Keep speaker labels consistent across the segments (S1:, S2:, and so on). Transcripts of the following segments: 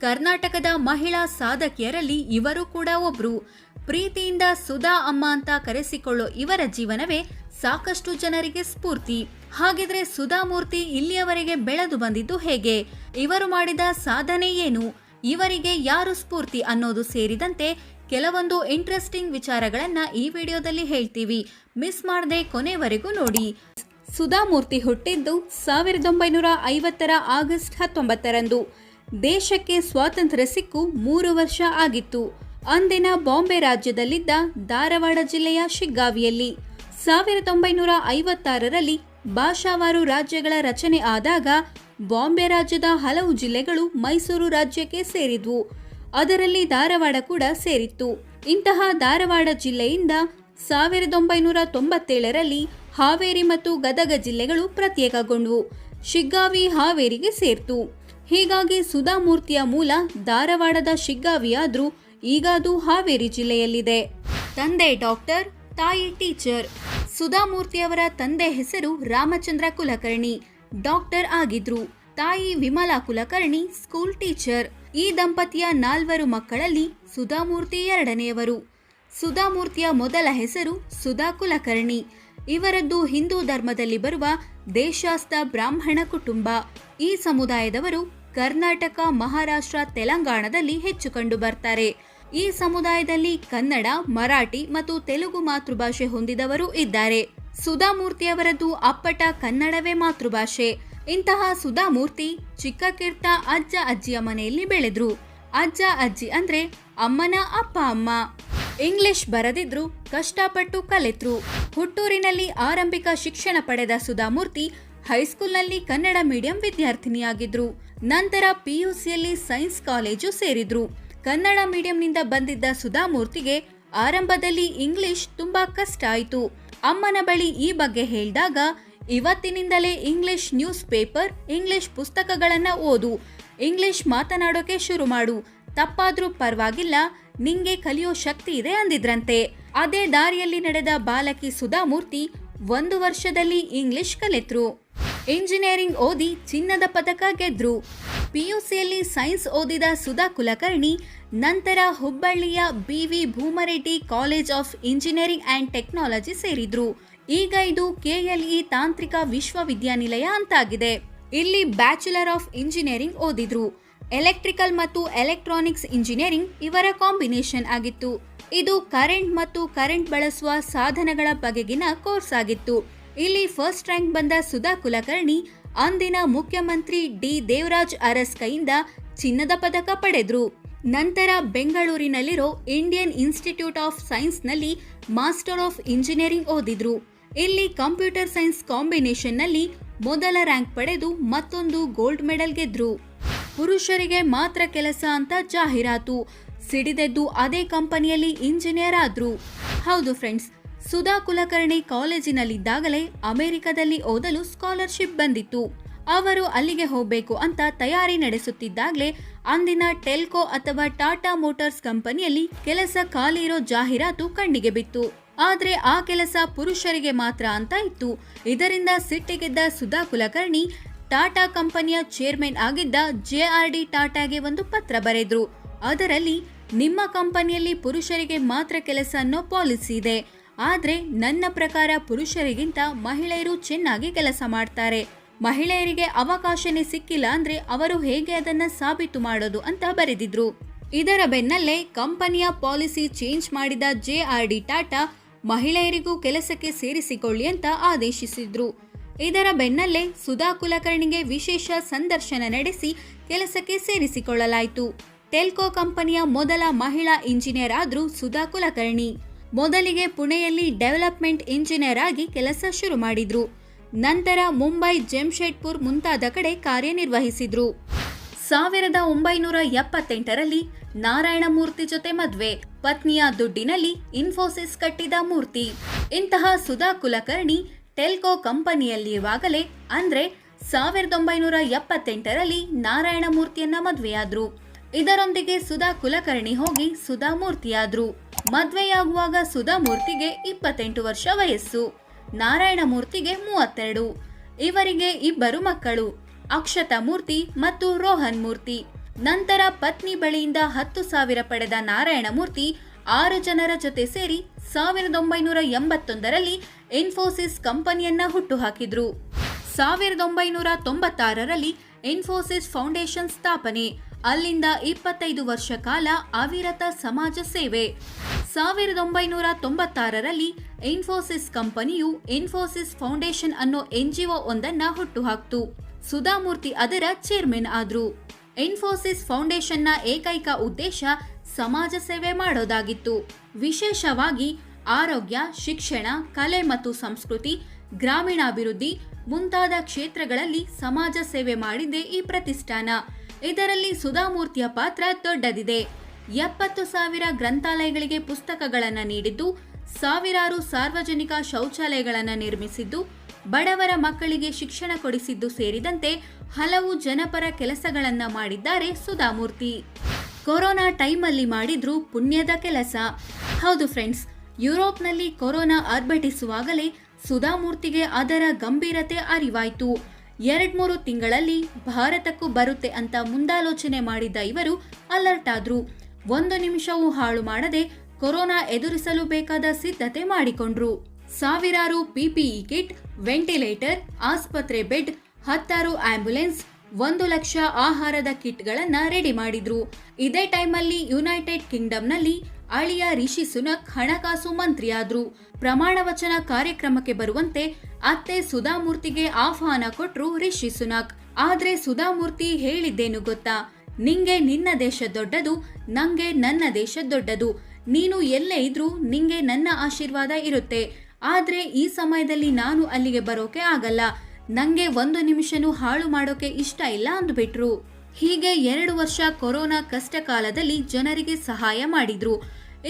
S1: ಕರ್ನಾಟಕದ ಮಹಿಳಾ ಸಾಧಕಿಯರಲ್ಲಿ ಇವರು ಕೂಡ ಒಬ್ರು. ಪ್ರೀತಿಯಿಂದ ಸುಧಾ ಅಮ್ಮ ಅಂತ ಕರೆಸಿಕೊಳ್ಳೋ ಇವರ ಜೀವನವೇ ಸಾಕಷ್ಟು ಜನರಿಗೆ ಸ್ಫೂರ್ತಿ. ಹಾಗಿದ್ರೆ ಸುಧಾಮೂರ್ತಿ ಇಲ್ಲಿಯವರೆಗೆ ಬೆಳೆದು ಬಂದಿದ್ದು ಹೇಗೆ? ಇವರು ಮಾಡಿದ ಸಾಧನೆ ಏನು? ಇವರಿಗೆ ಯಾರು ಸ್ಫೂರ್ತಿ ಅನ್ನೋದು ಸೇರಿದಂತೆ ಕೆಲವೊಂದು ಇಂಟ್ರೆಸ್ಟಿಂಗ್ ವಿಚಾರಗಳನ್ನ ಈ ವಿಡಿಯೋದಲ್ಲಿ ಹೇಳ್ತೀವಿ. ಮಿಸ್ ಮಾಡದೆ ಕೊನೆವರೆಗೂ ನೋಡಿ. ಸುಧಾಮೂರ್ತಿ ಹುಟ್ಟಿದ್ದು 1950 ಆಗಸ್ಟ್ 19ರಂದು. ದೇಶಕ್ಕೆ ಸ್ವಾತಂತ್ರ್ಯ ಸಿಕ್ಕು 3 ವರ್ಷ ಆಗಿತ್ತು. ಅಂದಿನ ಬಾಂಬೆ ರಾಜ್ಯದಲ್ಲಿದ್ದ ಧಾರವಾಡ ಜಿಲ್ಲೆಯ ಶಿಗ್ಗಾವಿಯಲ್ಲಿ 1956ರಲ್ಲಿ ಭಾಷಾವಾರು ರಾಜ್ಯಗಳ ರಚನೆ ಆದಾಗ ಬಾಂಬೆ ರಾಜ್ಯದ ಹಲವು ಜಿಲ್ಲೆಗಳು ಮೈಸೂರು ರಾಜ್ಯಕ್ಕೆ ಸೇರಿದ್ವು. ಅದರಲ್ಲಿ ಧಾರವಾಡ ಕೂಡ ಸೇರಿತ್ತು. ಇಂತಹ ಧಾರವಾಡ ಜಿಲ್ಲೆಯಿಂದ 1997ರಲ್ಲಿ ಹಾವೇರಿ ಮತ್ತು ಗದಗ ಜಿಲ್ಲೆಗಳು ಪ್ರತ್ಯೇಕಗೊಂಡವು. ಶಿಗ್ಗಾವಿ ಹಾವೇರಿಗೆ ಸೇರ್ತು. ಹೀಗಾಗಿ ಸುಧಾಮೂರ್ತಿಯ ಮೂಲ ಧಾರವಾಡದ ಶಿಗ್ಗಾವಿಯಾದ್ರೂ ಈಗ ಅದು ಹಾವೇರಿ ಜಿಲ್ಲೆಯಲ್ಲಿದೆ. ತಂದೆ ಡಾಕ್ಟರ್, ತಾಯಿ ಟೀಚರ್. ಸುಧಾಮೂರ್ತಿಯವರ ತಂದೆ ಹೆಸರು ರಾಮಚಂದ್ರ ಕುಲಕರ್ಣಿ, ಡಾಕ್ಟರ್ ಆಗಿದ್ರು. ತಾಯಿ ವಿಮಲಾ ಕುಲಕರ್ಣಿ, ಸ್ಕೂಲ್ ಟೀಚರ್. ಈ ದಂಪತಿಯ 4 ಮಕ್ಕಳಲ್ಲಿ ಸುಧಾಮೂರ್ತಿ ಎರಡನೆಯವರು. ಸುಧಾಮೂರ್ತಿಯ ಮೊದಲ ಹೆಸರು ಸುಧಾ ಕುಲಕರ್ಣಿ. ಇವರದ್ದು ಹಿಂದೂ ಧರ್ಮದಲ್ಲಿ ಬರುವ ದೇಶಾಸ್ಥ ಬ್ರಾಹ್ಮಣ ಕುಟುಂಬ. ಈ ಸಮುದಾಯದವರು ಕರ್ನಾಟಕ, ಮಹಾರಾಷ್ಟ್ರ, ತೆಲಂಗಾಣದಲ್ಲಿ ಹೆಚ್ಚು ಕಂಡು ಬರ್ತಾರೆ. ಈ ಸಮುದಾಯದಲ್ಲಿ ಕನ್ನಡ, ಮರಾಠಿ ಮತ್ತು ತೆಲುಗು ಮಾತೃಭಾಷೆ ಹೊಂದಿದವರು ಇದ್ದಾರೆ. ಸುಧಾಮೂರ್ತಿಯವರದ್ದು ಅಪ್ಪಟ ಕನ್ನಡವೇ ಮಾತೃಭಾಷೆ. ಇಂತಹ ಸುಧಾಮೂರ್ತಿ ಚಿಕ್ಕಕೀರ್ತ ಅಜ್ಜ ಅಜ್ಜಿಯ ಮನೆಯಲ್ಲಿ ಬೆಳೆದ್ರು. ಅಜ್ಜ ಅಜ್ಜಿ ಅಂದ್ರೆ ಅಮ್ಮನ ಅಪ್ಪ ಅಮ್ಮ. ಇಂಗ್ಲಿಷ್ ಬರದಿದ್ರು, ಕಷ್ಟಪಟ್ಟು ಕಲಿತ್ರು. ಹುಟ್ಟೂರಿನಲ್ಲಿ ಆರಂಭಿಕ ಶಿಕ್ಷಣ ಪಡೆದ ಸುಧಾಮೂರ್ತಿ ಹೈಸ್ಕೂಲ್ನಲ್ಲಿ ಕನ್ನಡ ಮೀಡಿಯಂ ವಿದ್ಯಾರ್ಥಿನಿಯಾಗಿದ್ರು. ನಂತರ ಪಿಯುಸಿಯಲ್ಲಿ ಸೈನ್ಸ್ ಕಾಲೇಜು ಸೇರಿದ್ರು. ಕನ್ನಡ ಮೀಡಿಯಂನಿಂದ ಬಂದಿದ್ದ ಸುಧಾಮೂರ್ತಿಗೆ ಆರಂಭದಲ್ಲಿ ಇಂಗ್ಲಿಷ್ ತುಂಬಾ ಕಷ್ಟ ಆಯಿತು. ಅಮ್ಮನ ಬಳಿ ಈ ಬಗ್ಗೆ ಹೇಳಿದಾಗ, ಇವತ್ತಿನಿಂದಲೇ ಇಂಗ್ಲಿಷ್ ನ್ಯೂಸ್ ಪೇಪರ್, ಇಂಗ್ಲಿಷ್ ಪುಸ್ತಕಗಳನ್ನ ಓದು, ಇಂಗ್ಲಿಷ್ ಮಾತನಾಡೋಕೆ ಶುರು ಮಾಡು, ತಪ್ಪಾದ್ರೂ ಪರವಾಗಿಲ್ಲ, ನಿಂಗೆ ಕಲಿಯೋ ಶಕ್ತಿ ಇದೆ ಅಂದಿದ್ರಂತೆ. ಅದೇ ದಾರಿಯಲ್ಲಿ ನಡೆದ ಬಾಲಕಿ ಸುಧಾಮೂರ್ತಿ 1 ವರ್ಷದಲ್ಲಿ ಇಂಗ್ಲಿಷ್ ಕಲಿತ್ರು. ಇಂಜಿನಿಯರಿಂಗ್ ಓದಿ ಚಿನ್ನದ ಪದಕ ಗೆದ್ರು. ಪಿಯುಸಿಯಲ್ಲಿ ಸೈನ್ಸ್ ಓದಿದ ಸುಧಾ ಕುಲಕರ್ಣಿ ನಂತರ ಹುಬ್ಬಳ್ಳಿಯ BV Bhoomaraddi college of engineering and technology ಸೇರಿದ್ರು. ಈಗ ಇದು KLE ತಾಂತ್ರಿಕ ವಿಶ್ವವಿದ್ಯಾನಿಲಯ ಅಂತಾಗಿದೆ. ಇಲ್ಲಿ ಬ್ಯಾಚುಲರ್ ಆಫ್ ಇಂಜಿನಿಯರಿಂಗ್ ಓದಿದ್ರು. ಎಲೆಕ್ಟ್ರಿಕಲ್ ಮತ್ತು ಎಲೆಕ್ಟ್ರಾನಿಕ್ಸ್ ಇಂಜಿನಿಯರಿಂಗ್ ಇವರ ಕಾಂಬಿನೇಷನ್ ಆಗಿತ್ತು. ಇದು ಕರೆಂಟ್ ಮತ್ತು ಕರೆಂಟ್ ಬಳಸುವ ಸಾಧನಗಳ ಬಗೆಗಿನ ಕೋರ್ಸ್ ಆಗಿತ್ತು. ಇಲ್ಲಿ ಫಸ್ಟ್ ರ್ಯಾಂಕ್ ಬಂದ ಸುಧಾ ಕುಲಕರ್ಣಿ ಅಂದಿನ ಮುಖ್ಯಮಂತ್ರಿ ಡಿ ದೇವರಾಜ್ ಅರಸ್ ಕೈಯಿಂದ ಚಿನ್ನದ ಪದಕ ಪಡೆದ್ರು. ನಂತರ ಬೆಂಗಳೂರಿನಲ್ಲಿರೋ ಇಂಡಿಯನ್ ಇನ್ಸ್ಟಿಟ್ಯೂಟ್ ಆಫ್ ಸೈನ್ಸ್ನಲ್ಲಿ ಮಾಸ್ಟರ್ ಆಫ್ ಇಂಜಿನಿಯರಿಂಗ್ ಓದಿದ್ರು. ಇಲ್ಲಿ ಕಂಪ್ಯೂಟರ್ ಸೈನ್ಸ್ ಕಾಂಬಿನೇಷನ್ನಲ್ಲಿ ಮೊದಲ ರ್ಯಾಂಕ್ ಪಡೆದು ಮತ್ತೊಂದು ಗೋಲ್ಡ್ ಮೆಡಲ್ ಗೆದ್ರು. ಪುರುಷರಿಗೆ ಮಾತ್ರ ಕೆಲಸ ಅಂತ ಜಾಹೀರಾತು, ಸಿಡಿದೆದ್ದು ಅದೇ ಕಂಪನಿಯಲ್ಲಿ ಇಂಜಿನಿಯರ್ ಆದ್ರು. ಹೌದು ಫ್ರೆಂಡ್ಸ್, ಸುಧಾ ಕುಲಕರ್ಣಿ ಕಾಲೇಜಿನಲ್ಲಿದ್ದಾಗಲೇ ಅಮೆರಿಕದಲ್ಲಿ ಓದಲು ಸ್ಕಾಲರ್ಶಿಪ್ ಬಂದಿತ್ತು. ಅವರು ಅಲ್ಲಿಗೆ ಹೋಗಬೇಕು ಅಂತ ತಯಾರಿ ನಡೆಸುತ್ತಿದ್ದಾಗಲೇ ಅಂದಿನ ಟೆಲ್ಕೋ ಅಥವಾ ಟಾಟಾ ಮೋಟಾರ್ಸ್ ಕಂಪನಿಯಲ್ಲಿ ಕೆಲಸ ಖಾಲಿ ಇರೋ ಜಾಹೀರಾತು ಕಣ್ಣಿಗೆ ಬಿತ್ತು. ಆದ್ರೆ ಆ ಕೆಲಸ ಪುರುಷರಿಗೆ ಮಾತ್ರ ಅಂತ ಇತ್ತು. ಇದರಿಂದ ಸಿಟ್ಟಿಗೆದ್ದ ಸುಧಾ ಕುಲಕರ್ಣಿ ಟಾಟಾ ಕಂಪನಿಯ ಚೇರ್ಮನ್ ಆಗಿದ್ದ JRD ಟಾಟಾಗೆ ಒಂದು ಪತ್ರ ಬರೆದ್ರು. ಅದರಲ್ಲಿ, ನಿಮ್ಮ ಕಂಪನಿಯಲ್ಲಿ ಪುರುಷರಿಗೆ ಮಾತ್ರ ಕೆಲಸ ಅನ್ನೋ ಪಾಲಿಸಿ ಇದೆ. ಆದ್ರೆ ನನ್ನ ಪ್ರಕಾರ ಪುರುಷರಿಗಿಂತ ಮಹಿಳೆಯರು ಚೆನ್ನಾಗಿ ಕೆಲಸ ಮಾಡ್ತಾರೆ. ಮಹಿಳೆಯರಿಗೆ ಅವಕಾಶನೇ ಸಿಕ್ಕಿಲ್ಲ ಅಂದ್ರೆ ಅವರು ಹೇಗೆ ಅದನ್ನ ಸಾಬೀತು ಮಾಡೋದು ಅಂತ ಬರೆದಿದ್ರು. ಇದರ ಬೆನ್ನಲ್ಲೇ ಕಂಪನಿಯ ಪಾಲಿಸಿ ಚೇಂಜ್ ಮಾಡಿದ JRD ಟಾಟಾ ಮಹಿಳೆಯರಿಗೂ ಕೆಲಸಕ್ಕೆ ಸೇರಿಸಿಕೊಳ್ಳಿ ಅಂತ ಆದೇಶಿಸಿದ್ರು. ಇದರ ಬೆನ್ನಲ್ಲೇ ಸುಧಾ ಕುಲಕರ್ಣಿಗೆ ವಿಶೇಷ ಸಂದರ್ಶನ ನಡೆಸಿ ಕೆಲಸಕ್ಕೆ ಸೇರಿಸಿಕೊಳ್ಳಲಾಯಿತು. ಟೆಲ್ಕೋ ಕಂಪನಿಯ ಮೊದಲ ಮಹಿಳಾ ಇಂಜಿನಿಯರ್ ಆದ್ರು ಸುಧಾ ಕುಲಕರ್ಣಿ. ಮೊದಲಿಗೆ ಪುಣೆಯಲ್ಲಿ ಡೆವಲಪ್ಮೆಂಟ್ ಇಂಜಿನಿಯರ್ ಆಗಿ ಕೆಲಸ ಶುರು ಮಾಡಿದ್ರು. ನಂತರ ಮುಂಬೈ, ಜೆಮ್ಶೆಡ್ಪುರ್ ಮುಂತಾದ ಕಡೆ ಕಾರ್ಯನಿರ್ವಹಿಸಿದ್ರು. 1978ರಲ್ಲಿ ನಾರಾಯಣಮೂರ್ತಿ ಜೊತೆ ಮದುವೆ. ಪತ್ನಿಯ ದುಡ್ಡಿನಲ್ಲಿ ಇನ್ಫೋಸಿಸ್ ಕಟ್ಟಿದ ಮೂರ್ತಿ. ಇಂತಹ ಸುಧಾ ಕುಲಕರ್ಣಿ ಟೆಲ್ಕೋ ಕಂಪನಿಯಲ್ಲಿರುವಾಗಲೇ ಅಂದ್ರೆ 1978ರಲ್ಲಿ ನಾರಾಯಣಮೂರ್ತಿಯನ್ನ ಮದುವೆಯಾದ್ರು. ಇದರೊಂದಿಗೆ ಸುಧಾ ಕುಲಕರ್ಣಿ ಹೋಗಿ ಸುಧಾಮೂರ್ತಿಯಾದ್ರು. ಮದುವೆಯಾಗುವಾಗ ಸುಧಾಮೂರ್ತಿಗೆ 28 ವರ್ಷ ವಯಸ್ಸು, ನಾರಾಯಣಮೂರ್ತಿಗೆ 32. ಇವರಿಗೆ 2 ಮಕ್ಕಳು, ಅಕ್ಷತಾ ಮೂರ್ತಿ ಮತ್ತು ರೋಹನ್ ಮೂರ್ತಿ. ನಂತರ ಪತ್ನಿ ಬಳಿಯಿಂದ 10,000 ಪಡೆದ ನಾರಾಯಣಮೂರ್ತಿ 6 ಜನರ ಜೊತೆ ಸೇರಿ 1981ರಲ್ಲಿ ಇನ್ಫೋಸಿಸ್ ಕಂಪನಿಯನ್ನ ಹುಟ್ಟುಹಾಕಿದ್ರು. 1996ರಲ್ಲಿ ಇನ್ಫೋಸಿಸ್ ಫೌಂಡೇಶನ್ ಸ್ಥಾಪನೆ. ಅಲ್ಲಿಂದ 25 ವರ್ಷ ಕಾಲ ಅವಿರತ ಸಮಾಜ ಸೇವೆ. 1996ರಲ್ಲಿ ಇನ್ಫೋಸಿಸ್ ಕಂಪನಿಯು ಇನ್ಫೋಸಿಸ್ ಫೌಂಡೇಶನ್ ಅನ್ನೋ NGO ಒಂದನ್ನ ಹುಟ್ಟುಹಾಕ್ತು. ಸುಧಾಮೂರ್ತಿ ಅದರ ಚೇರ್ಮನ್ ಆದ್ರು. ಇನ್ಫೋಸಿಸ್ ಫೌಂಡೇಶನ್ನ ಏಕೈಕ ಉದ್ದೇಶ ಸಮಾಜ ಸೇವೆ ಮಾಡೋದಾಗಿತ್ತು. ವಿಶೇಷವಾಗಿ ಆರೋಗ್ಯ, ಶಿಕ್ಷಣ, ಕಲೆ ಮತ್ತು ಸಂಸ್ಕೃತಿ, ಗ್ರಾಮೀಣಾಭಿವೃದ್ಧಿ ಮುಂತಾದ ಕ್ಷೇತ್ರಗಳಲ್ಲಿ ಸಮಾಜ ಸೇವೆ ಮಾಡಿದೆ ಈ ಪ್ರತಿಷ್ಠಾನ. ಇದರಲ್ಲಿ ಸುಧಾಮೂರ್ತಿಯ ಪಾತ್ರ ದೊಡ್ಡದಿದೆ. 70,000 ಗ್ರಂಥಾಲಯಗಳಿಗೆ ಪುಸ್ತಕಗಳನ್ನು ನೀಡಿದ್ದು, ಸಾವಿರಾರು ಸಾರ್ವಜನಿಕ ಶೌಚಾಲಯಗಳನ್ನು ನಿರ್ಮಿಸಿದ್ದು, ಬಡವರ ಮಕ್ಕಳಿಗೆ ಶಿಕ್ಷಣ ಕೊಡಿಸಿದ್ದು ಸೇರಿದಂತೆ ಹಲವು ಜನಪರ ಕೆಲಸಗಳನ್ನ ಮಾಡಿದ್ದಾರೆ ಸುಧಾಮೂರ್ತಿ. ಕೊರೋನಾ ಟೈಮಲ್ಲಿ ಮಾಡಿದ್ರು ಪುಣ್ಯದ ಕೆಲಸ. ಹೌದು ಫ್ರೆಂಡ್ಸ್, ಯುರೋಪ್ನಲ್ಲಿ ಕೊರೋನಾ ಆರ್ಭಟಿಸುವಾಗಲೇ ಸುಧಾಮೂರ್ತಿಗೆ ಅದರ ಗಂಭೀರತೆ ಅರಿವಾಯಿತು. 2-3 ತಿಂಗಳಲ್ಲಿ ಭಾರತಕ್ಕೂ ಬರುತ್ತೆ ಅಂತ ಮುಂದಾಲೋಚನೆ ಮಾಡಿದ್ದ ಇವರು ಅಲರ್ಟ್ ಆದ್ರು. 1 ನಿಮಿಷವೂ ಹಾಳು ಮಾಡದೆ ಕೊರೋನಾ ಎದುರಿಸಲು ಬೇಕಾದ ಸಿದ್ಧತೆ ಮಾಡಿಕೊಂಡ್ರು. ಸಾವಿರಾರು PPE ಕಿಟ್, ವೆಂಟಿಲೇಟರ್, ಆಸ್ಪತ್ರೆ ಬೆಡ್, 10 ಆಂಬ್ಯುಲೆನ್ಸ್, 1 ಲಕ್ಷ ಆಹಾರದ ಕಿಟ್ಗಳನ್ನ ರೆಡಿ ಮಾಡಿದ್ರು. ಇದೇ ಟೈಮಲ್ಲಿ ಯುನೈಟೆಡ್ ಕಿಂಗ್ಡಮ್ನಲ್ಲಿ ಅಳಿಯ ರಿಷಿ ಸುನಕ್ ಹಣಕಾಸು ಮಂತ್ರಿಯಾದ್ರು. ಪ್ರಮಾಣ ವಚನ ಕಾರ್ಯಕ್ರಮಕ್ಕೆ ಬರುವಂತೆ ಅತ್ತೆ ಸುಧಾಮೂರ್ತಿಗೆ ಆಹ್ವಾನ ಕೊಟ್ರು ರಿಷಿ ಸುನಕ್. ಆದ್ರೆ ಸುಧಾಮೂರ್ತಿ ಹೇಳಿದ್ದೇನು ಗೊತ್ತಾ? ನಿಂಗೆ ನಿನ್ನ ದೇಶ ದೊಡ್ಡದು, ನಂಗೆ ನನ್ನ ದೇಶ ದೊಡ್ಡದು. ನೀನು ಎಲ್ಲೇ ಇದ್ರೂ ನಿಂಗೆ ನನ್ನ ಆಶೀರ್ವಾದ ಇರುತ್ತೆ. ಆದ್ರೆ ಈ ಸಮಯದಲ್ಲಿ ನಾನು ಅಲ್ಲಿಗೆ ಬರೋಕೆ ಆಗಲ್ಲ. ನಂಗೆ 1 ನಿಮಿಷನೂ ಹಾಳು ಮಾಡೋಕೆ ಇಷ್ಟ ಇಲ್ಲ ಅಂದ್ಬಿಟ್ರು. ಹೀಗೆ 2 ವರ್ಷ ಕೊರೋನಾ ಕಷ್ಟ ಕಾಲದಲ್ಲಿ ಜನರಿಗೆ ಸಹಾಯ ಮಾಡಿದ್ರು.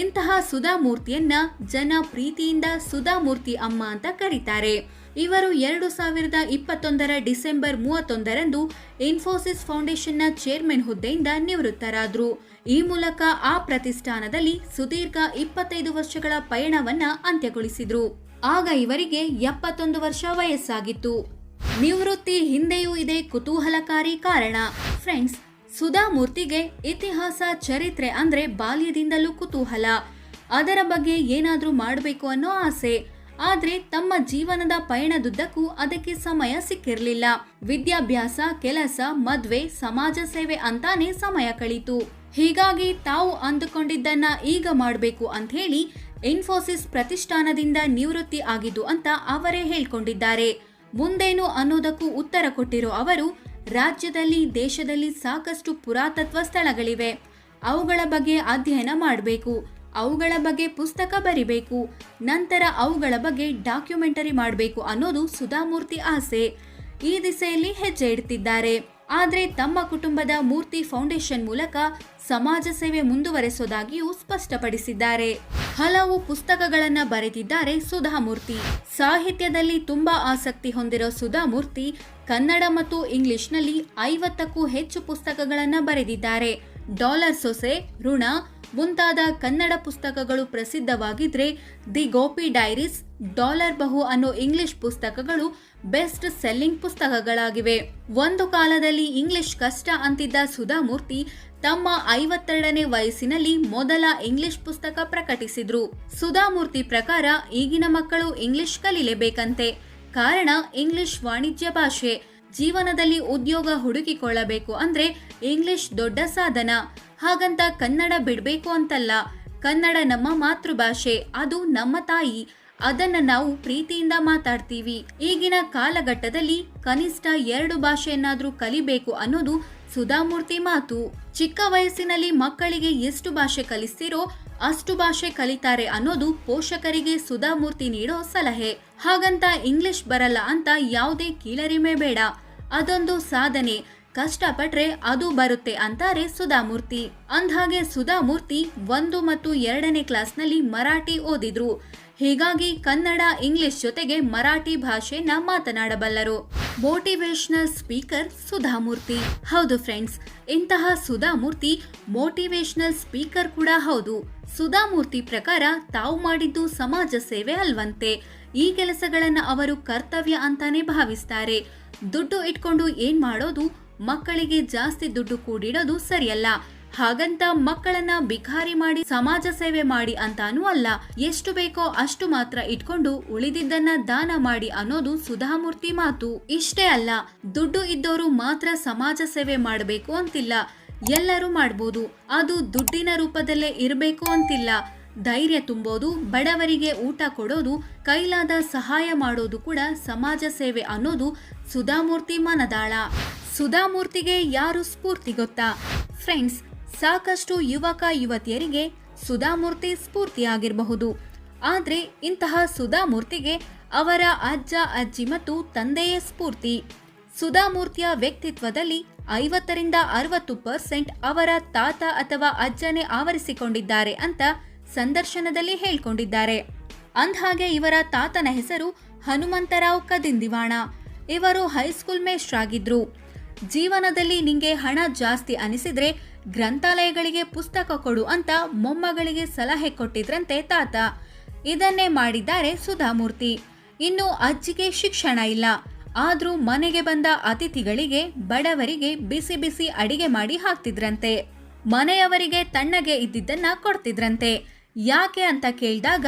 S1: ಇಂತಹ ಸುಧಾಮೂರ್ತಿಯನ್ನ ಜನ ಪ್ರೀತಿಯಿಂದ ಸುಧಾಮೂರ್ತಿ ಅಮ್ಮ ಅಂತ ಕರೀತಾರೆ. ಇವರು 2021ರ ಡಿಸೆಂಬರ್ 31ರಂದು ಇನ್ಫೋಸಿಸ್ ಫೌಂಡೇಶನ್ನ ಚೇರ್ಮನ್ ಹುದ್ದೆಯಿಂದ ನಿವೃತ್ತರಾದ್ರು. ಈ ಮೂಲಕ ಆ ಪ್ರತಿಷ್ಠಾನದಲ್ಲಿ ಸುದೀರ್ಘ 25 ವರ್ಷಗಳ ಪಯಣವನ್ನ ಅಂತ್ಯಗೊಳಿಸಿದ್ರು. ಆಗ ಇವರಿಗೆ 71 ವರ್ಷ ವಯಸ್ಸಾಗಿತ್ತು. ನಿವೃತ್ತಿ ಹಿಂದೆಯೂ ಇದೆ ಕುತೂಹಲಕಾರಿ ಕಾರಣ. ಫ್ರೆಂಡ್ಸ್, ಸುಧಾಮೂರ್ತಿಗೆ ಇತಿಹಾಸ, ಚರಿತ್ರೆ ಅಂದ್ರೆ ಬಾಲ್ಯದಿಂದಲೂ ಕುತೂಹಲ. ಅದರ ಬಗ್ಗೆ ಏನಾದ್ರೂ ಮಾಡಬೇಕು ಅನ್ನೋ ಆಸೆ. ಆದ್ರೆ ತಮ್ಮ ಜೀವನದ ಪಯಣದುದ್ದಕ್ಕೂ ಅದಕ್ಕೆ ಸಮಯ ಸಿಕ್ಕಿರ್ಲಿಲ್ಲ. ವಿದ್ಯಾಭ್ಯಾಸ, ಕೆಲಸ, ಮದ್ವೆ, ಸಮಾಜ ಸೇವೆ ಅಂತಾನೆ ಸಮಯ ಕಳೀತು. ಹೀಗಾಗಿ ತಾವು ಅಂದುಕೊಂಡಿದ್ದನ್ನ ಈಗ ಮಾಡಬೇಕು ಅಂತ ಹೇಳಿ ಇನ್ಫೋಸಿಸ್ ಪ್ರತಿಷ್ಠಾನದಿಂದ ನಿವೃತ್ತಿ ಆಗಿದ್ದು ಅಂತ ಅವರೇ ಹೇಳ್ಕೊಂಡಿದ್ದಾರೆ. ಮುಂದೇನು ಅನ್ನೋದಕ್ಕೂ ಉತ್ತರ ಕೊಟ್ಟಿರೋ ಅವರು, ರಾಜ್ಯದಲ್ಲಿ, ದೇಶದಲ್ಲಿ ಸಾಕಷ್ಟು ಪುರಾತತ್ವ ಸ್ಥಳಗಳಿವೆ. ಅವುಗಳ ಬಗ್ಗೆ ಅಧ್ಯಯನ ಮಾಡಬೇಕು, ಅವುಗಳ ಬಗ್ಗೆ ಪುಸ್ತಕ ಬರಿಬೇಕು, ನಂತರ ಅವುಗಳ ಬಗ್ಗೆ ಡಾಕ್ಯುಮೆಂಟರಿ ಮಾಡಬೇಕು ಅನ್ನೋದು ಸುಧಾಮೂರ್ತಿ ಆಸೆ. ಈ ದಿಸೆಯಲ್ಲಿ ಹೆಜ್ಜೆ ಇಡ್ತಿದ್ದಾರೆ. ಆದ್ರೆ ತಮ್ಮ ಕುಟುಂಬದ ಮೂರ್ತಿ ಫೌಂಡೇಶನ್ ಮೂಲಕ ಸಮಾಜ ಸೇವೆ ಮುಂದುವರೆಸೋದಾಗಿಯೂ ಸ್ಪಷ್ಟಪಡಿಸಿದ್ದಾರೆ. ಹಲವು ಪುಸ್ತಕಗಳನ್ನ ಬರೆದಿದ್ದಾರೆ ಸುಧಾಮೂರ್ತಿ. ಸಾಹಿತ್ಯದಲ್ಲಿ ತುಂಬಾ ಆಸಕ್ತಿ ಹೊಂದಿರೋ ಸುಧಾಮೂರ್ತಿ ಕನ್ನಡ ಮತ್ತು ಇಂಗ್ಲಿಷ್ನಲ್ಲಿ 50ಕ್ಕೂ ಹೆಚ್ಚು ಪುಸ್ತಕಗಳನ್ನ ಬರೆದಿದ್ದಾರೆ. ಡಾಲರ್ ಸೊಸೆ, ಋಣ ಮುಂತಾದ ಕನ್ನಡ ಪುಸ್ತಕಗಳು ಪ್ರಸಿದ್ಧವಾಗಿದ್ರೆ, ದಿ ಗೋಪಿ ಡೈರೀಸ್, ಡಾಲರ್ ಬಹು ಅನ್ನೋ ಇಂಗ್ಲಿಷ್ ಪುಸ್ತಕಗಳು ಬೆಸ್ಟ್ ಸೆಲ್ಲಿಂಗ್ ಪುಸ್ತಕಗಳಾಗಿವೆ. ಒಂದು ಕಾಲದಲ್ಲಿ ಇಂಗ್ಲಿಷ್ ಕಷ್ಟ ಅಂತಿದ್ದ ಸುಧಾಮೂರ್ತಿ ತಮ್ಮ 52ನೇ ವಯಸ್ಸಿನಲ್ಲಿ ಮೊದಲ ಇಂಗ್ಲಿಷ್ ಪುಸ್ತಕ ಪ್ರಕಟಿಸಿದ್ರು. ಸುಧಾಮೂರ್ತಿ ಪ್ರಕಾರ ಈಗಿನ ಮಕ್ಕಳು ಇಂಗ್ಲಿಷ್ ಕಲಿಲೇಬೇಕಂತೆ. ಕಾರಣ ಇಂಗ್ಲಿಷ್ ವಾಣಿಜ್ಯ ಭಾಷೆ. ಜೀವನದಲ್ಲಿ ಉದ್ಯೋಗ ಹುಡುಕಿಕೊಳ್ಳಬೇಕು ಅಂದ್ರೆ ಇಂಗ್ಲಿಷ್ ದೊಡ್ಡ ಸಾಧನ. ಹಾಗಂತ ಕನ್ನಡ ಬಿಡಬೇಕು ಅಂತಲ್ಲ. ಕನ್ನಡ ನಮ್ಮ ಮಾತೃಭಾಷೆ, ಅದು ನಮ್ಮ ತಾಯಿ. ಅದನ್ನ ನಾವು ಪ್ರೀತಿಯಿಂದ ಮಾತಾಡ್ತೀವಿ. ಈಗಿನ ಕಾಲಘಟ್ಟದಲ್ಲಿ ಕನಿಷ್ಠ 2 ಭಾಷೆಯನ್ನಾದ್ರೂ ಕಲಿಬೇಕು ಅನ್ನೋದು ಸುಧಾಮೂರ್ತಿ ಮಾತು. ಚಿಕ್ಕ ವಯಸ್ಸಿನಲ್ಲಿ ಮಕ್ಕಳಿಗೆ ಎಷ್ಟು ಭಾಷೆ ಕಲಿಸ್ತಿರೋ ಅಷ್ಟು ಭಾಷೆ ಕಲಿತಾರೆ ಅನ್ನೋದು ಪೋಷಕರಿಗೆ ಸುಧಾಮೂರ್ತಿ ನೀಡೋ ಸಲಹೆ. ಹಾಗಂತ ಇಂಗ್ಲಿಷ್ ಬರಲ್ಲ ಅಂತ ಯಾವುದೇ ಕೀಳರಿಮೆ ಬೇಡ. ಅದೊಂದು ಸಾಧನೆ. ಕಷ್ಟಪಟ್ರೆ ಅದು ಬರುತ್ತೆ ಅಂತಾರೆ ಸುಧಾಮೂರ್ತಿ. ಅಂದ್ಹಾಗೆ ಸುಧಾಮೂರ್ತಿ 1 ಮತ್ತು 2ನೇ ಕ್ಲಾಸ್ನಲ್ಲಿ ಮರಾಠಿ ಓದಿದ್ರು. ಹೀಗಾಗಿ ಕನ್ನಡ, ಇಂಗ್ಲಿಷ್ ಜೊತೆಗೆ ಮರಾಠಿ ಭಾಷೆನ ಮಾತನಾಡಬಲ್ಲರು. Motivational speaker Sudha Murthy. ಹೌದು ಫ್ರೆಂಡ್ಸ್, ಇಂತಹ ಸುಧಾಮೂರ್ತಿ ಮೋಟಿವೇಶನಲ್ ಸ್ಪೀಕರ್ ಕೂಡ ಹೌದು. ಸುಧಾಮೂರ್ತಿ ಪ್ರಕಾರ ತಾವು ಮಾಡಿದ್ದು ಸಮಾಜ ಸೇವೆ ಅಲ್ವಂತೆ. ಈ ಕೆಲಸಗಳನ್ನ ಅವರು ಕರ್ತವ್ಯ ಅಂತಾನೆ ಭಾವಿಸ್ತಾರೆ. ದುಡ್ಡು ಇಟ್ಕೊಂಡು ಏನ್ ಮಾಡೋದು, ಮಕ್ಕಳಿಗೆ ಜಾಸ್ತಿ ದುಡ್ಡು ಕೂಡಿಡೋದು ಸರಿಯಲ್ಲ. ಹಾಗಂತ ಮಕ್ಕಳನ್ನ ಬಿಕಾರಿ ಮಾಡಿ ಸಮಾಜ ಸೇವೆ ಮಾಡಿ ಅಂತಾನೂ ಅಲ್ಲ. ಎಷ್ಟು ಬೇಕೋ ಅಷ್ಟು ಮಾತ್ರ ಇಟ್ಕೊಂಡು ಉಳಿದಿದ್ದನ್ನ ದಾನ ಮಾಡಿ ಅನ್ನೋದು ಸುಧಾಮೂರ್ತಿ ಮಾತು. ಇಷ್ಟೇ ಅಲ್ಲ, ದುಡ್ಡು ಇದ್ದವರು ಮಾತ್ರ ಸಮಾಜ ಸೇವೆ ಮಾಡಬೇಕು ಅಂತಿಲ್ಲ, ಎಲ್ಲರೂ ಮಾಡ್ಬೋದು. ಅದು ದುಡ್ಡಿನ ರೂಪದಲ್ಲೇ ಇರಬೇಕು ಅಂತಿಲ್ಲ. ಧೈರ್ಯ ತುಂಬೋದು, ಬಡವರಿಗೆ ಊಟ ಕೊಡೋದು, ಕೈಲಾದ ಸಹಾಯ ಮಾಡೋದು ಕೂಡ ಸಮಾಜ ಸೇವೆ ಅನ್ನೋದು ಸುಧಾಮೂರ್ತಿ ಮನದಾಳ. ಸುಧಾಮೂರ್ತಿಗೆ ಯಾರು ಸ್ಫೂರ್ತಿ ಗೊತ್ತಾ ಫ್ರೆಂಡ್ಸ್? ಸಾಕಷ್ಟು ಯುವಕ ಯುವತಿಯರಿಗೆ ಸುಧಾಮೂರ್ತಿ ಸ್ಫೂರ್ತಿಯಾಗಿರಬಹುದು. ಆದರೆ ಇಂತಹ ಸುಧಾಮೂರ್ತಿಗೆ ಅವರ ಅಜ್ಜ ಅಜ್ಜಿ ಮತ್ತು ತಂದೆಯೇ ಸ್ಫೂರ್ತಿ. ಸುಧಾಮೂರ್ತಿಯ ವ್ಯಕ್ತಿತ್ವದಲ್ಲಿ 50-60% ಅವರ ತಾತ ಅಥವಾ ಅಜ್ಜನೇ ಆವರಿಸಿಕೊಂಡಿದ್ದಾರೆ ಅಂತ ಸಂದರ್ಶನದಲ್ಲಿ ಹೇಳ್ಕೊಂಡಿದ್ದಾರೆ. ಅಂದ್ಹಾಗೆ ಇವರ ತಾತನ ಹೆಸರು ಹನುಮಂತರಾವ್ ಕದಿಂದಿವಾಣ. ಇವರು ಹೈಸ್ಕೂಲ್ ಮೇಷ್ಟ್ರಾಗಿದ್ರು. ಜೀವನದಲ್ಲಿ ನಿಂಗೆ ಹಣ ಜಾಸ್ತಿ ಅನಿಸಿದ್ರೆ ಗ್ರಂಥಾಲಯಗಳಿಗೆ ಪುಸ್ತಕ ಕೊಡು ಅಂತ ಮೊಮ್ಮಗಳಿಗೆ ಸಲಹೆ ಕೊಟ್ಟಿದ್ರಂತೆ ತಾತ. ಇದನ್ನೇ ಮಾಡಿದ್ದಾರೆ ಸುಧಾಮೂರ್ತಿ. ಇನ್ನು ಅಜ್ಜಿಗೆ ಶಿಕ್ಷಣ ಇಲ್ಲ, ಆದ್ರೂ ಮನೆಗೆ ಬಂದ ಅತಿಥಿಗಳಿಗೆ ಬಡವರಿಗೆ ಬಿಸಿ ಬಿಸಿ ಅಡಿಗೆ ಮಾಡಿ ಹಾಕ್ತಿದ್ರಂತೆ. ಮನೆಯವರಿಗೆ ತಣ್ಣಗೆ ಇದ್ದಿದ್ದನ್ನ ಕೊಡ್ತಿದ್ರಂತೆ. ಯಾಕೆ ಅಂತ ಕೇಳಿದಾಗ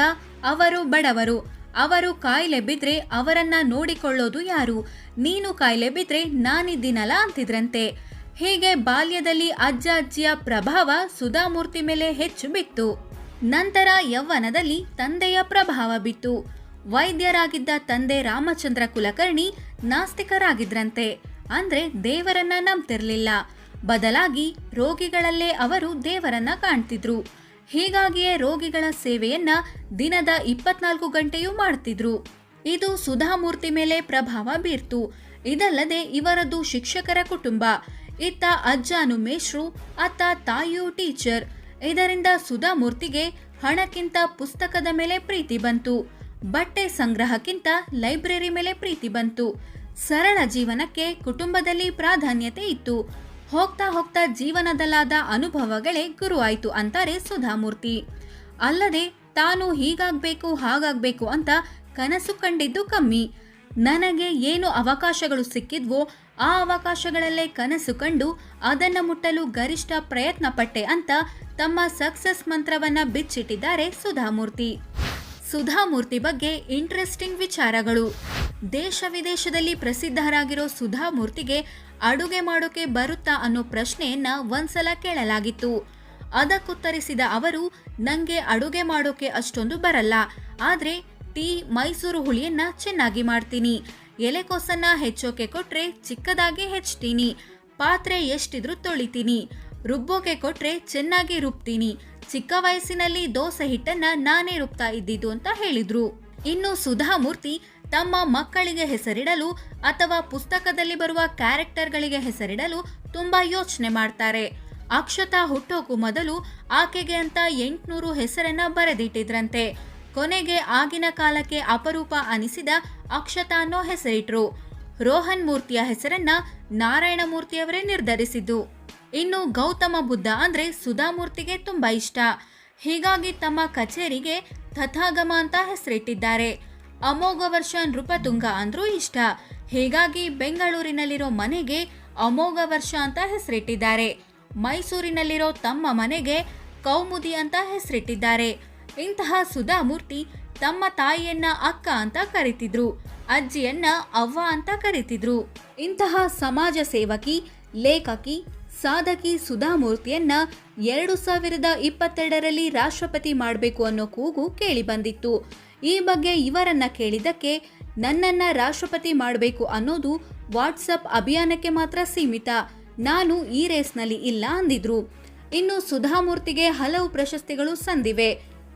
S1: ಅವರು ಬಡವರು, ಅವರು ಕಾಯಿಲೆ ಬಿದ್ರೆ ಅವರನ್ನ ನೋಡಿಕೊಳ್ಳೋದು ಯಾರು, ನೀನು ಕಾಯಿಲೆ ಬಿದ್ರೆ ನಾನಿದ್ದೀನಲ್ಲ ಅಂತಿದ್ರಂತೆ. ಹೀಗೆ ಬಾಲ್ಯದಲ್ಲಿ ಅಜ್ಜ ಅಜ್ಜಿಯ ಪ್ರಭಾವ ಸುಧಾಮೂರ್ತಿ ಮೇಲೆ ಹೆಚ್ಚು ಬಿತ್ತು. ನಂತರ ಯೌವನದಲ್ಲಿ ತಂದೆಯ ಪ್ರಭಾವ ಬಿತ್ತು. ವೈದ್ಯರಾಗಿದ್ದ ತಂದೆ ರಾಮಚಂದ್ರ ಕುಲಕರ್ಣಿ ನಾಸ್ತಿಕರಾಗಿದ್ರಂತೆ. ಅಂದ್ರೆ ದೇವರನ್ನ ನಂಬ್ತಿರ್ಲಿಲ್ಲ. ಬದಲಾಗಿ ರೋಗಿಗಳಲ್ಲೇ ಅವರು ದೇವರನ್ನ ಕಾಣ್ತಿದ್ರು. ಹೀಗಾಗಿಯೇ ರೋಗಿಗಳ ಸೇವೆಯನ್ನ ದಿನದ 24 ಗಂಟೆಯೂ ಮಾಡ್ತಿದ್ರು. ಇದು ಸುಧಾಮೂರ್ತಿ ಮೇಲೆ ಪ್ರಭಾವ ಬೀರ್ತು. ಇದಲ್ಲದೆ ಇವರದ್ದು ಶಿಕ್ಷಕರ ಕುಟುಂಬ. ಇತ್ತ ಅಜ್ಜನು ಮೇಷ್ಟ್ರು, ಅತ್ತ ತಾಯಿಯು ಟೀಚರ್. ಇದರಿಂದ ಸುಧಾಮೂರ್ತಿಗೆ ಹಣಕ್ಕಿಂತ ಪುಸ್ತಕದ ಮೇಲೆ ಪ್ರೀತಿ ಬಂತು. ಬಟ್ಟೆ ಸಂಗ್ರಹಕ್ಕಿಂತ ಲೈಬ್ರರಿ ಮೇಲೆ ಪ್ರೀತಿ ಬಂತು. ಸರಳ ಜೀವನಕ್ಕೆ ಕುಟುಂಬದಲ್ಲಿ ಪ್ರಾಧಾನ್ಯತೆ ಇತ್ತು. ಹೋಗ್ತಾ ಹೋಗ್ತಾ ಜೀವನದಲ್ಲಾದ ಅನುಭವಗಳೇ ಗುರು ಆಯ್ತು ಅಂತಾರೆ ಸುಧಾಮೂರ್ತಿ. ಅಲ್ಲದೆ ತಾನು ಹೀಗಾಗ್ಬೇಕು ಹಾಗಾಗ್ಬೇಕು ಅಂತ ಕನಸು ಕಂಡಿದ್ದು ಕಮ್ಮಿ. ನನಗೆ ಏನು ಅವಕಾಶಗಳು ಸಿಕ್ಕಿದ್ವೋ ಆ ಅವಕಾಶಗಳಲ್ಲೇ ಕನಸು ಕಂಡು ಅದನ್ನು ಮುಟ್ಟಲು ಗರಿಷ್ಠ ಪ್ರಯತ್ನ ಪಟ್ಟೆ ಅಂತ ತಮ್ಮ ಸಕ್ಸಸ್ ಮಂತ್ರವನ್ನ ಬಿಚ್ಚಿಟ್ಟಿದ್ದಾರೆ ಸುಧಾಮೂರ್ತಿ. ಸುಧಾಮೂರ್ತಿ ಬಗ್ಗೆ ಇಂಟ್ರೆಸ್ಟಿಂಗ್ ವಿಚಾರಗಳು. ದೇಶ ವಿದೇಶದಲ್ಲಿ ಪ್ರಸಿದ್ಧರಾಗಿರೋ ಸುಧಾಮೂರ್ತಿಗೆ ಅಡುಗೆ ಮಾಡೋಕೆ ಬರುತ್ತಾ ಅನ್ನೋ ಪ್ರಶ್ನೆಯನ್ನ ಒಂದ್ಸಲ ಕೇಳಲಾಗಿತ್ತು. ಅದಕ್ಕುತ್ತರಿಸಿದ ಅವರು, ನಂಗೆ ಅಡುಗೆ ಮಾಡೋಕೆ ಅಷ್ಟೊಂದು ಬರಲ್ಲ, ಆದ್ರೆ ಟೀ ಮೈಸೂರು ಹುಳಿಯನ್ನ ಚೆನ್ನಾಗಿ ಮಾಡ್ತೀನಿ. ಎಲೆಕೋಸನ್ನ ಹೆಚ್ಚೋಕೆ ಕೊಟ್ರೆ ಚಿಕ್ಕದಾಗಿ ಹೆಚ್ಚ್ತೀನಿ. ಪಾತ್ರೆ ಎಷ್ಟಿದ್ರೂ ತೊಳಿತೀನಿ. ರುಬ್ಬೋಕೆ ಕೊಟ್ರೆ ಚೆನ್ನಾಗಿ ರುಬ್ತೀನಿ. ಚಿಕ್ಕ ವಯಸ್ಸಿನಲ್ಲಿ ದೋಸೆ ಹಿಟ್ಟನ್ನ ನಾನೇ ರುಬ್ತಾ ಇದ್ದಿದ್ದು ಅಂತ ಹೇಳಿದ್ರು. ಇನ್ನು ಸುಧಾಮೂರ್ತಿ ತಮ್ಮ ಮಕ್ಕಳಿಗೆ ಹೆಸರಿಡಲು ಅಥವಾ ಪುಸ್ತಕದಲ್ಲಿ ಬರುವ ಕ್ಯಾರೆಕ್ಟರ್ಗಳಿಗೆ ಹೆಸರಿಡಲು ತುಂಬಾ ಯೋಚನೆ ಮಾಡ್ತಾರೆ. ಅಕ್ಷತಾ ಹುಟ್ಟೋಕು ಮೊದಲು ಆಕೆಗೆ ಅಂತ 800 ಹೆಸರನ್ನ ಬರೆದಿಟ್ಟಿದ್ರಂತೆ. ಕೊನೆಗೆ ಆಗಿನ ಕಾಲಕ್ಕೆ ಅಪರೂಪ ಅನಿಸಿದ ಅಕ್ಷತಾ ಅನ್ನೋ ಹೆಸರಿಟ್ರು. ರೋಹನ್ ಮೂರ್ತಿಯ ಹೆಸರನ್ನ ನಾರಾಯಣ ಮೂರ್ತಿಯವರೇ ನಿರ್ಧರಿಸಿದ್ದು. ಇನ್ನು ಗೌತಮ ಬುದ್ಧ ಅಂದ್ರೆ ಸುಧಾಮೂರ್ತಿಗೆ ತುಂಬಾ ಇಷ್ಟ. ಹೀಗಾಗಿ ತಮ್ಮ ಕಚೇರಿಗೆ ತಥಾಗಮ ಅಂತ ಹೆಸರಿಟ್ಟಿದ್ದಾರೆ. ಅಮೋಘ ವರ್ಷ ನೃಪತುಂಗ ಅಂದ್ರೂ ಇಷ್ಟ. ಹೀಗಾಗಿ ಬೆಂಗಳೂರಿನಲ್ಲಿರೋ ಮನೆಗೆ ಅಮೋಘ ವರ್ಷ ಅಂತ ಹೆಸರಿಟ್ಟಿದ್ದಾರೆ. ಮೈಸೂರಿನಲ್ಲಿರೋ ತಮ್ಮ ಮನೆಗೆ ಕೌಮುದಿ ಅಂತ ಹೆಸರಿಟ್ಟಿದ್ದಾರೆ. ಇಂತಹ ಸುಧಾಮೂರ್ತಿ ತಮ್ಮ ತಾಯಿಯನ್ನ ಅಕ್ಕ ಅಂತ ಕರೀತಿದ್ರು, ಅಜ್ಜಿಯನ್ನ ಅವ್ವ ಅಂತ ಕರೀತಿದ್ರು. ಇಂತಹ ಸಮಾಜ ಸೇವಕಿ, ಲೇಖಕಿ, ಸಾಧಕಿ ಸುಧಾಮೂರ್ತಿಯನ್ನ 2022ರಲ್ಲಿ ರಾಷ್ಟ್ರಪತಿ ಮಾಡಬೇಕು ಅನ್ನೋ ಕೂಗು ಕೇಳಿ ಬಂದಿತ್ತು. ಈ ಬಗ್ಗೆ ಇವರನ್ನ ಕೇಳಿದ್ದಕ್ಕೆ, ನನ್ನನ್ನ ರಾಷ್ಟ್ರಪತಿ ಮಾಡಬೇಕು ಅನ್ನೋದು ವಾಟ್ಸಪ್ ಅಭಿಯಾನಕ್ಕೆ ಮಾತ್ರ ಸೀಮಿತ, ನಾನು ಈ ರೇಸ್ನಲ್ಲಿ ಇಲ್ಲ ಅಂದಿದ್ರು. ಇನ್ನು ಸುಧಾಮೂರ್ತಿಗೆ ಹಲವು ಪ್ರಶಸ್ತಿಗಳು ಸಂದಿವೆ.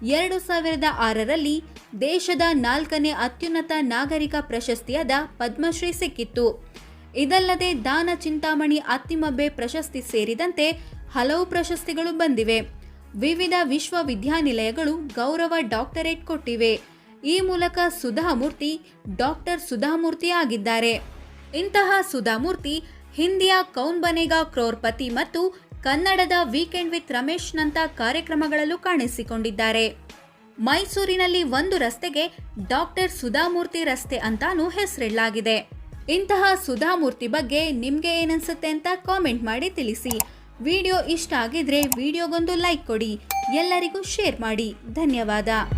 S1: 2006ರಲ್ಲಿ ದೇಶದ 4ನೇ ಅತ್ಯುನ್ನತ ನಾಗರಿಕ ಪ್ರಶಸ್ತಿಯಾದ ಪದ್ಮಶ್ರೀ ಸಿಕ್ಕಿತ್ತು. ಇದಲ್ಲದೆ ದಾನ ಚಿಂತಾಮಣಿ ಅತ್ತಿಮಬ್ಬೆ ಪ್ರಶಸ್ತಿ ಸೇರಿದಂತೆ ಹಲವು ಪ್ರಶಸ್ತಿಗಳು ಬಂದಿವೆ. ವಿವಿಧ ವಿಶ್ವವಿದ್ಯಾನಿಲಯಗಳು ಗೌರವ ಡಾಕ್ಟರೇಟ್ ಕೊಟ್ಟಿವೆ. ಈ ಮೂಲಕ ಸುಧಾಮೂರ್ತಿ ಡಾಕ್ಟರ್ ಸುಧಾಮೂರ್ತಿ ಆಗಿದ್ದಾರೆ. ಇಂತಹ ಸುಧಾಮೂರ್ತಿ ಹಿಂದಿಯ ಕೌನ್ ಬನೇಗಾ ಕ್ರೋರ್ಪತಿ ಮತ್ತು ಕನ್ನಡದ ವೀಕೆಂಡ್ ವಿತ್ ರಮೇಶ್ ನಂತ ಕಾರ್ಯಕ್ರಮಗಳಲ್ಲೂ ಕಾಣಿಸಿಕೊಂಡಿದ್ದಾರೆ. ಮೈಸೂರಿನಲ್ಲಿ ಒಂದು ರಸ್ತೆಗೆ ಡಾಕ್ಟರ್ ಸುಧಾಮೂರ್ತಿ ರಸ್ತೆ ಅಂತಾನೂ ಹೆಸರಿಡಲಾಗಿದೆ. ಇಂತಹ ಸುಧಾಮೂರ್ತಿ ಬಗ್ಗೆ ನಿಮಗೆ ಏನನ್ಸುತ್ತೆ ಅಂತ ಕಾಮೆಂಟ್ ಮಾಡಿ ತಿಳಿಸಿ. ವಿಡಿಯೋ ಇಷ್ಟ ಆಗಿದ್ರೆ ವಿಡಿಯೋಗೊಂದು ಲೈಕ್ ಕೊಡಿ, ಎಲ್ಲರಿಗೂ ಶೇರ್ ಮಾಡಿ. ಧನ್ಯವಾದ.